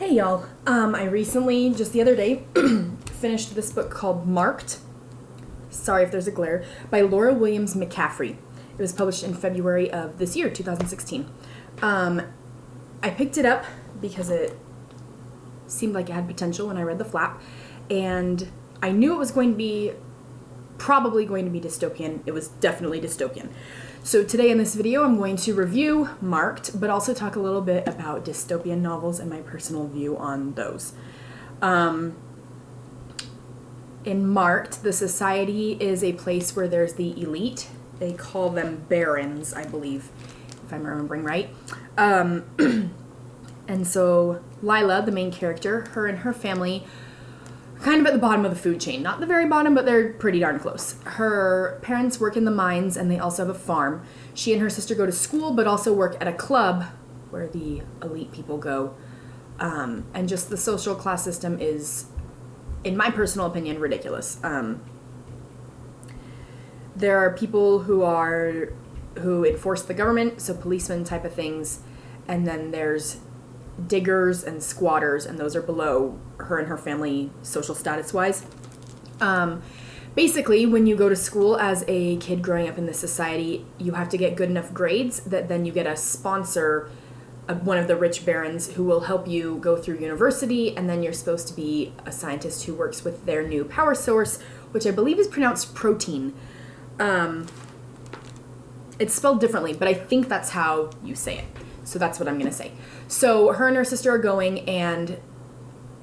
Hey y'all, I recently, just the other day, finished this book called Marked, sorry if there's a glare, by Laura Williams McCaffrey. It was published in February of this year, 2016. I picked it up because it seemed like it had potential when I read the flap, and I knew it was probably going to be dystopian. It was definitely dystopian. So today in this video, I'm going to review Marked, but also talk a little bit about dystopian novels and my personal view on those. In Marked, the society is a place where there's the elite. They call them barons, I believe, if I'm remembering right. And so Lila, the main character, her and her family kind of at the bottom of the food chain. Not the very bottom, but they're pretty darn close. Her parents work in the mines, and they also have a farm. She and her sister go to school, but also work at a club where the elite people go. And just the social class system is, in my personal opinion, ridiculous. There are people who enforce the government, so policemen type of things, and then there's diggers and squatters, and those are below her and her family social status wise. Basically, when you go to school as a kid growing up in this society, you have to get good enough grades that then you get a sponsor, one of the rich barons, who will help you go through university, and then you're supposed to be a scientist who works with their new power source, which I believe is pronounced protein. It's spelled differently, but I think that's how you say it. So that's what I'm going to say. So her and her sister are going, and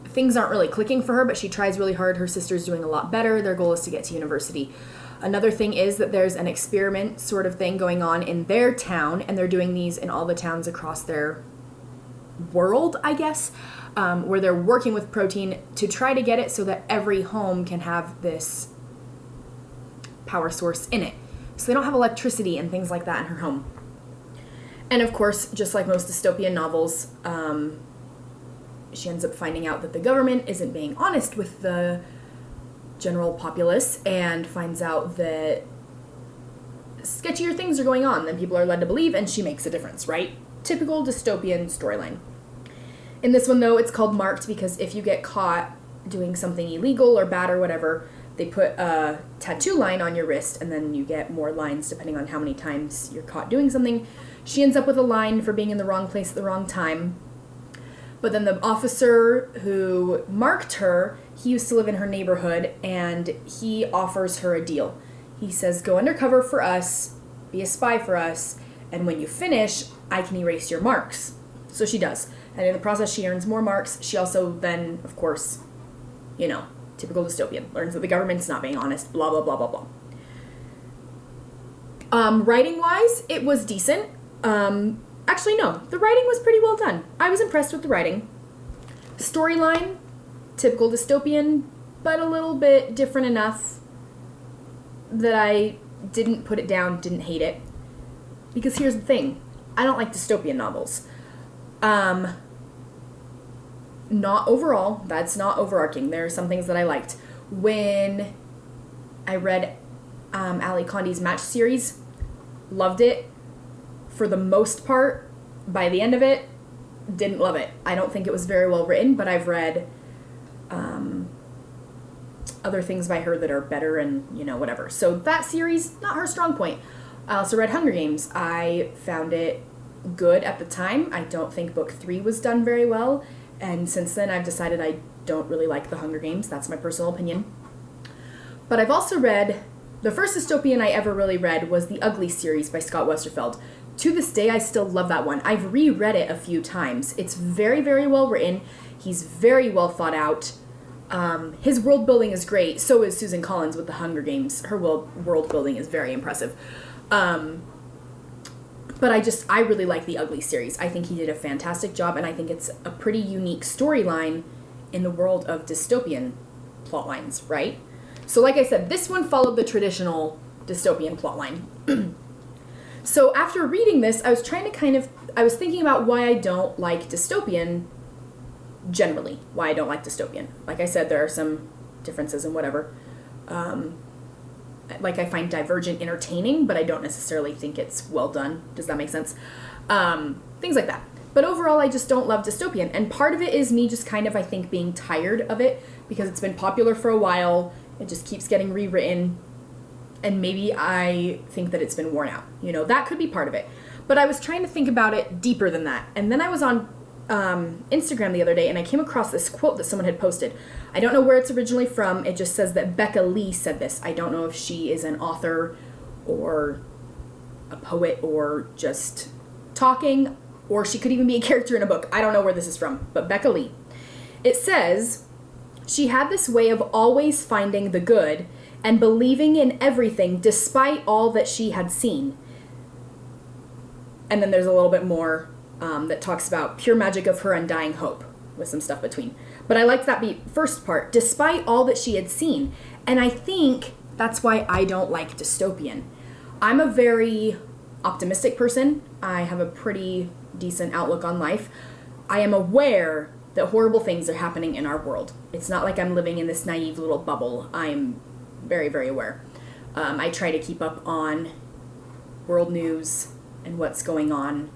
things aren't really clicking for her, but she tries really hard. Her sister's doing a lot better. Their goal is to get to university. Another thing is that there's an experiment sort of thing going on in their town, and they're doing these in all the towns across their world, I guess, where they're working with protein to try to get it so that every home can have this power source in it. So they don't have electricity and things like that in her home. And of course, just like most dystopian novels, she ends up finding out that the government isn't being honest with the general populace, and finds out that sketchier things are going on than people are led to believe, and she makes a difference, right? Typical dystopian storyline. In this one, though, it's called Marked because if you get caught doing something illegal or bad or whatever, they put a tattoo line on your wrist, and then you get more lines depending on how many times you're caught doing something. She ends up with a line for being in the wrong place at the wrong time. But then the officer who marked her, he used to live in her neighborhood, and he offers her a deal. He says, go undercover for us, be a spy for us, and when you finish, I can erase your marks. So she does. And in the process, she earns more marks. She also then, of course, typical dystopian, learns that the government's not being honest, blah, blah, blah, blah, blah. Writing-wise, it was decent. Actually, no. The writing was pretty well done. I was impressed with the writing. Storyline, typical dystopian, but a little bit different enough that I didn't put it down, didn't hate it. Because here's the thing. I don't like dystopian novels. Not overall. That's not overarching. There are some things that I liked. When I read Ali Condi's Match series, loved it. For the most part, by the end of it, didn't love it. I don't think it was very well written, but I've read other things by her that are better and, whatever. So that series, not her strong point. I also read Hunger Games. I found it good at the time. I don't think book 3 was done very well, and since then I've decided I don't really like the Hunger Games. That's my personal opinion. But I've also read, the first dystopian I ever really read was the Ugly series by Scott Westerfeld. To this day, I still love that one. I've reread it a few times. It's very, very well written. He's very well thought out. His world building is great. So is Susan Collins with the Hunger Games. Her world building is very impressive. But I really like the Ugly series. I think he did a fantastic job, and I think it's a pretty unique storyline in the world of dystopian plotlines, right? So like I said, this one followed the traditional dystopian plotline. So after reading this, I was thinking about why I don't like dystopian generally, why I don't like dystopian. Like I said, there are some differences and whatever. I find Divergent entertaining, but I don't necessarily think it's well done. Does that make sense? Things like that. But overall, I just don't love dystopian. And part of it is me just kind of, I think, being tired of it because it's been popular for a while. It just keeps getting rewritten. And maybe I think that it's been worn out. You know, that could be part of it. But I was trying to think about it deeper than that. And then I was on Instagram the other day and I came across this quote that someone had posted. I don't know where it's originally from. It just says that Becca Lee said this. I don't know if she is an author or a poet or just talking, or she could even be a character in a book. I don't know where this is from, but Becca Lee. It says, she had this way of always finding the good and believing in everything despite all that she had seen. And then there's a little bit more that talks about pure magic of her undying hope with some stuff between. But I liked that first part, despite all that she had seen. And I think that's why I don't like dystopian. I'm a very optimistic person. I have a pretty decent outlook on life. I am aware that horrible things are happening in our world. It's not like I'm living in this naive little bubble. I'm very, very aware. I try to keep up on world news and what's going on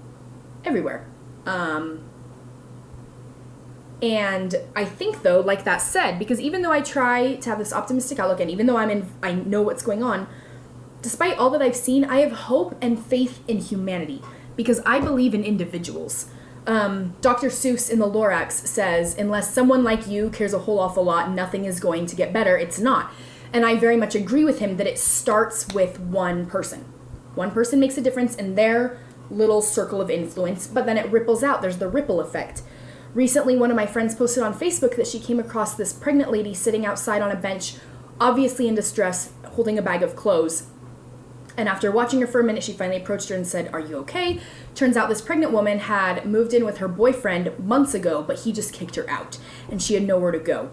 everywhere. And I think, though, like that said, because even though I try to have this optimistic outlook, and even though I know what's going on, despite all that I've seen, I have hope and faith in humanity, because I believe in individuals. Dr. Seuss in the Lorax says, unless someone like you cares a whole awful lot, nothing is going to get better. It's not. And I very much agree with him that it starts with one person. One person makes a difference in their little circle of influence, but then it ripples out. There's the ripple effect. Recently, one of my friends posted on Facebook that she came across this pregnant lady sitting outside on a bench, obviously in distress, holding a bag of clothes. And after watching her for a minute, she finally approached her and said, "Are you okay?" Turns out this pregnant woman had moved in with her boyfriend months ago, but he just kicked her out, and she had nowhere to go.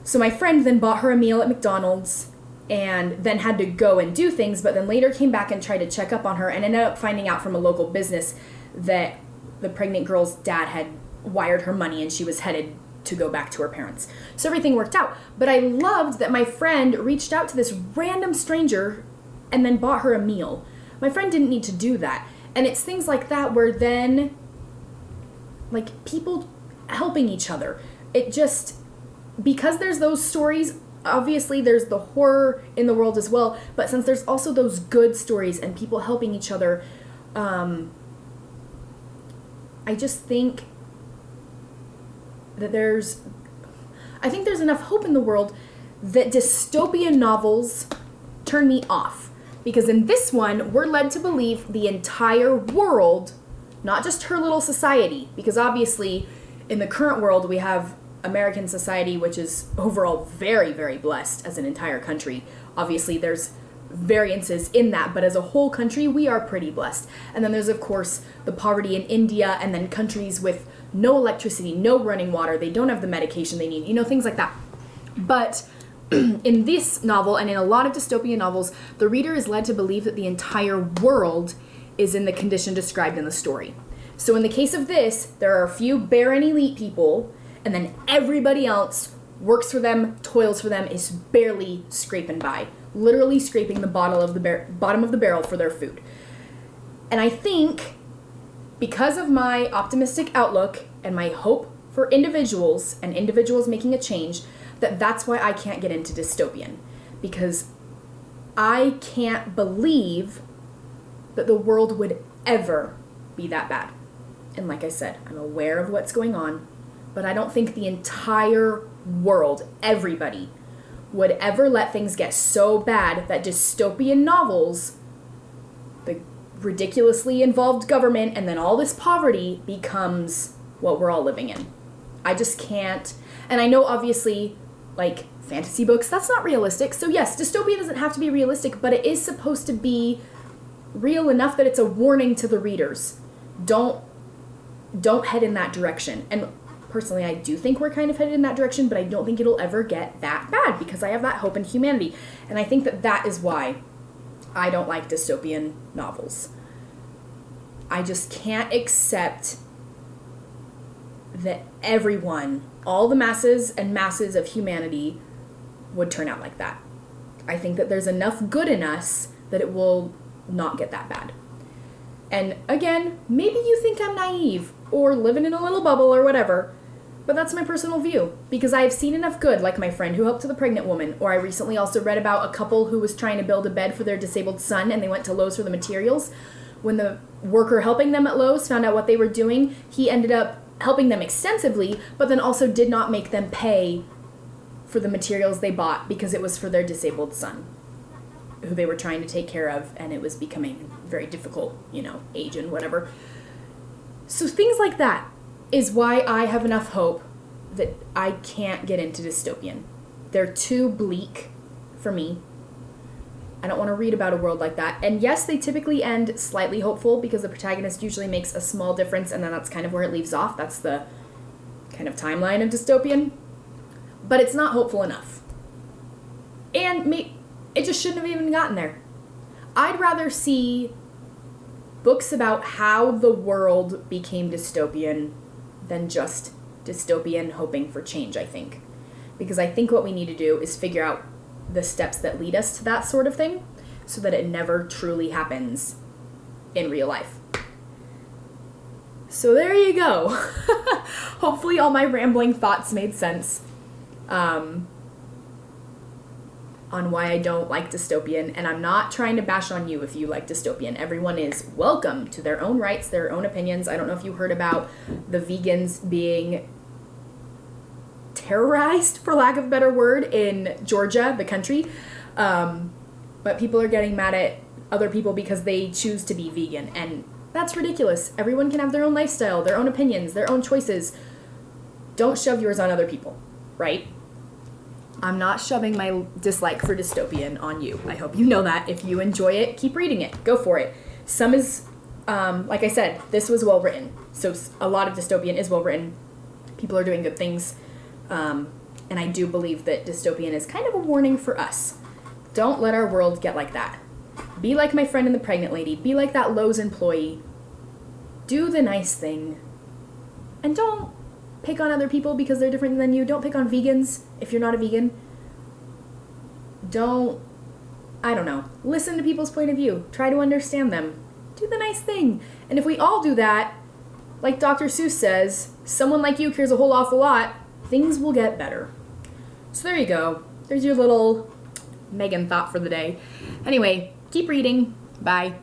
So my friend then bought her a meal at McDonald's, and then had to go and do things, but then later came back and tried to check up on her, and ended up finding out from a local business that the pregnant girl's dad had wired her money, and she was headed to go back to her parents. So everything worked out. But I loved that my friend reached out to this random stranger and then bought her a meal. My friend didn't need to do that. And it's things like that where then, like, people helping each other. It just, because there's those stories, obviously there's the horror in the world as well, but since there's also those good stories and people helping each other, I just think that there's enough hope in the world that dystopian novels turn me off. Because in this one, we're led to believe the entire world, not just her little society, because obviously in the current world we have American society, which is overall very, very blessed as an entire country. Obviously there's variances in that, but as a whole country, we are pretty blessed. And then there's, of course, the poverty in India, and then countries with no electricity, no running water, they don't have the medication they need, things like that. But in this novel, and in a lot of dystopian novels, the reader is led to believe that the entire world is in the condition described in the story. So in the case of this, there are a few barren elite people, and then everybody else works for them, toils for them, is barely scraping by. Literally scraping the bottom of the barrel for their food. And I think, because of my optimistic outlook and my hope for individuals and individuals making a change, that's why I can't get into dystopian. Because I can't believe that the world would ever be that bad. And like I said, I'm aware of what's going on, but I don't think the entire world, everybody, would ever let things get so bad that dystopian novels, the ridiculously involved government, and then all this poverty becomes what we're all living in. I just can't. And I know, obviously, like, fantasy books, that's not realistic. So yes, dystopia doesn't have to be realistic, but it is supposed to be real enough that it's a warning to the readers. Don't head in that direction. And personally, I do think we're kind of headed in that direction, but I don't think it'll ever get that bad because I have that hope in humanity. And I think that is why I don't like dystopian novels. I just can't accept that everyone, all the masses and masses of humanity, would turn out like that. I think that there's enough good in us that it will not get that bad. And again, maybe you think I'm naive, or living in a little bubble or whatever. But that's my personal view, because I have seen enough good, like my friend who helped with a pregnant woman, or I recently also read about a couple who was trying to build a bed for their disabled son, and they went to Lowe's for the materials. When the worker helping them at Lowe's found out what they were doing, he ended up helping them extensively, but then also did not make them pay for the materials they bought because it was for their disabled son, who they were trying to take care of, and it was becoming very difficult, age and whatever. So things like that is why I have enough hope that I can't get into dystopian. They're too bleak for me. I don't want to read about a world like that. And yes, they typically end slightly hopeful because the protagonist usually makes a small difference and then that's kind of where it leaves off. That's the kind of timeline of dystopian. But it's not hopeful enough. And it just shouldn't have even gotten there. I'd rather see books about how the world became dystopian than just dystopian hoping for change, I think. Because I think what we need to do is figure out the steps that lead us to that sort of thing so that it never truly happens in real life. So there you go. Hopefully all my rambling thoughts made sense on why I don't like dystopian, and I'm not trying to bash on you if you like dystopian. Everyone is welcome to their own rights, their own opinions. I don't know if you heard about the vegans being terrorized, for lack of a better word, in Georgia, the country. But people are getting mad at other people because they choose to be vegan, and that's ridiculous. Everyone can have their own lifestyle, their own opinions, their own choices. Don't shove yours on other people, right? I'm not shoving my dislike for dystopian on you. I hope you know that. If you enjoy it, keep reading it. Go for it. Some is, like I said, this was well written. So a lot of dystopian is well written. People are doing good things. And I do believe that dystopian is kind of a warning for us. Don't let our world get like that. Be like my friend and the pregnant lady. Be like that Lowe's employee. Do the nice thing. And don't pick on other people because they're different than you. Don't pick on vegans if you're not a vegan. Listen to people's point of view. Try to understand them. Do the nice thing. And if we all do that, like Dr. Seuss says, someone like you cares a whole awful lot, things will get better. So there you go. There's your little Megan thought for the day. Anyway, keep reading. Bye.